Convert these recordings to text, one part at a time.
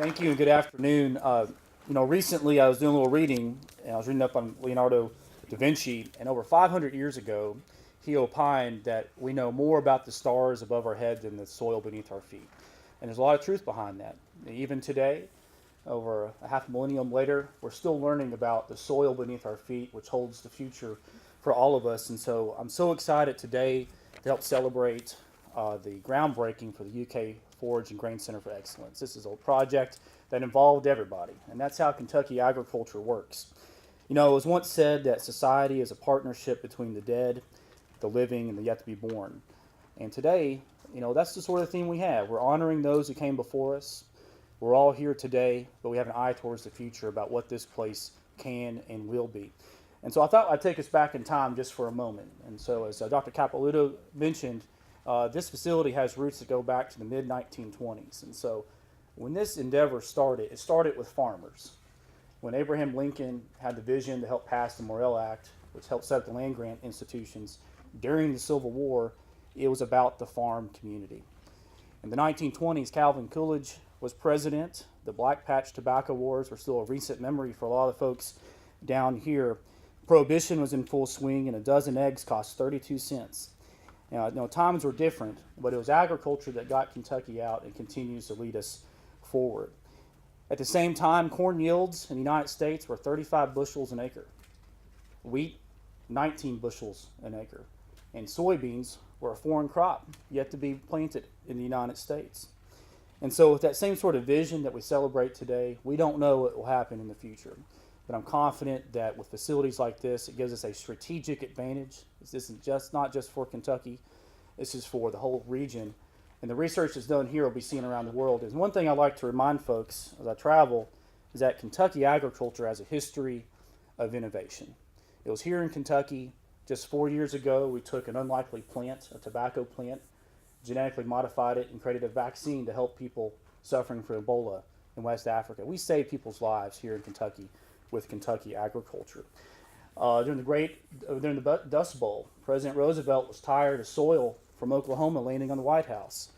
Thank you and good afternoon. Recently I was doing a little reading, and I was reading up on Leonardo da Vinci, and over 500 years ago, he opined that we know more about the stars above our head than the soil beneath our feet. And there's a lot of truth behind that. Even today, over a half millennium later, we're still learning about the soil beneath our feet, which holds the future for all of us. And so I'm so excited today to help celebrate the groundbreaking for the UK Forage and Grain Center for Excellence. This is a project that involved everybody, and that's how Kentucky agriculture works. You know, it was once said that society is a partnership between the dead, the living, and the yet to be born. And today, that's the sort of theme we have. We're honoring those who came before us. We're all here today, but we have an eye towards the future about what this place can and will be. And so I thought I'd take us back in time just for a moment. And so as Dr. Capelluto mentioned, this facility has roots that go back to the mid-1920s. And so when this endeavor started, it started with farmers. When Abraham Lincoln had the vision to help pass the Morrill Act, which helped set up the land grant institutions during the Civil War, it was about the farm community. In the 1920s, Calvin Coolidge was president. The Black Patch Tobacco Wars were still a recent memory for a lot of folks down here. Prohibition was in full swing, and a dozen eggs cost 32 cents. Now, times were different, but it was agriculture that got Kentucky out and continues to lead us forward. At the same time, corn yields in the United States were 35 bushels an acre. Wheat, 19 bushels an acre. And soybeans were a foreign crop yet to be planted in the United States. And so with that same sort of vision that we celebrate today, we don't know what will happen in the future. But I'm confident that with facilities like this, it gives us a strategic advantage. This is not just for Kentucky, this is for the whole region. And the research that's done here will be seen around the world. And one thing I like to remind folks as I travel is that Kentucky agriculture has a history of innovation. It was here in Kentucky just 4 years ago. We took an unlikely plant, a tobacco plant, genetically modified it, and created a vaccine to help people suffering from Ebola in West Africa. We saved people's lives here in Kentucky with Kentucky agriculture. During the Dust Bowl, President Roosevelt was tired of soil from Oklahoma landing on the White House.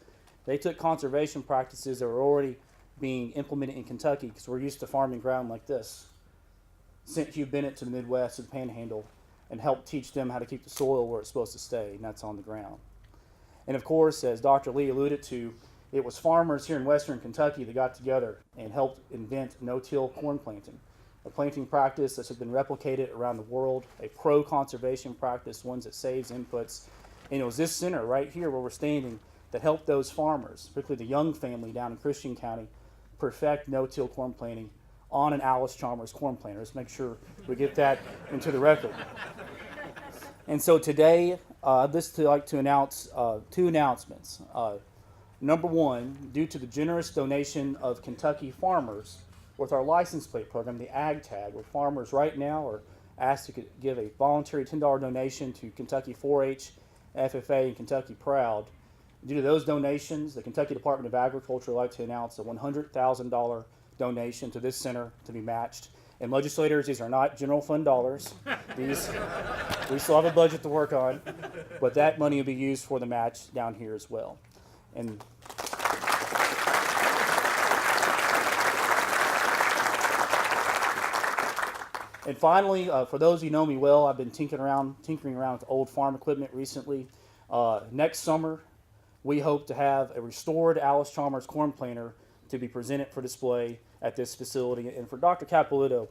They took conservation practices that were already being implemented in Kentucky, because we're used to farming ground like this, sent Hugh Bennett to the Midwest and Panhandle and helped teach them how to keep the soil where it's supposed to stay, and that's on the ground. And of course, as Dr. Lee alluded to, it was farmers here in western Kentucky that got together and helped invent no-till corn planting, a planting practice that has been replicated around the world, a pro-conservation practice, one that saves inputs. And it was this center right here where we're standing that helped those farmers, particularly the Young family down in Christian County, perfect no-till corn planting on an Alice Chalmers corn planter. Let's make sure we get that into the record. And so today, I'd just like to announce two announcements. Number one, due to the generous donation of Kentucky farmers with our license plate program, the Ag Tag, where farmers right now are asked to give a voluntary $10 donation to Kentucky 4-H, FFA, and Kentucky Proud. Due to those donations, the Kentucky Department of Agriculture would like to announce a $100,000 donation to this center to be matched. And legislators, these are not general fund dollars. We still have a budget to work on, but that money will be used for the match down here as well. And finally, for those of you who know me well, I've been tinkering around with old farm equipment recently. Next summer, we hope to have a restored Alice Chalmers corn planter to be presented for display at this facility. And for Dr. Capelluto,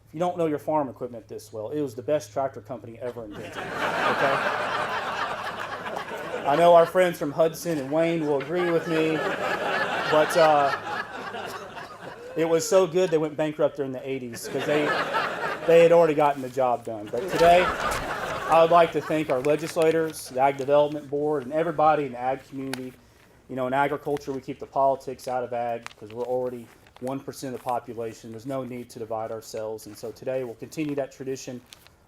if you don't know your farm equipment this well, it was the best tractor company ever invented. Okay? I know our friends from Hudson and Wayne will agree with me, but it was so good they went bankrupt during the 80s because they had already gotten the job done. But today, I would like to thank our legislators, the Ag Development Board, and everybody in the ag community. In agriculture, we keep the politics out of ag because we're already 1% of the population. There's no need to divide ourselves. And so today, we'll continue that tradition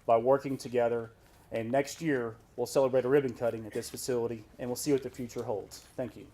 by working together. And next year, we'll celebrate a ribbon cutting at this facility, and we'll see what the future holds. Thank you.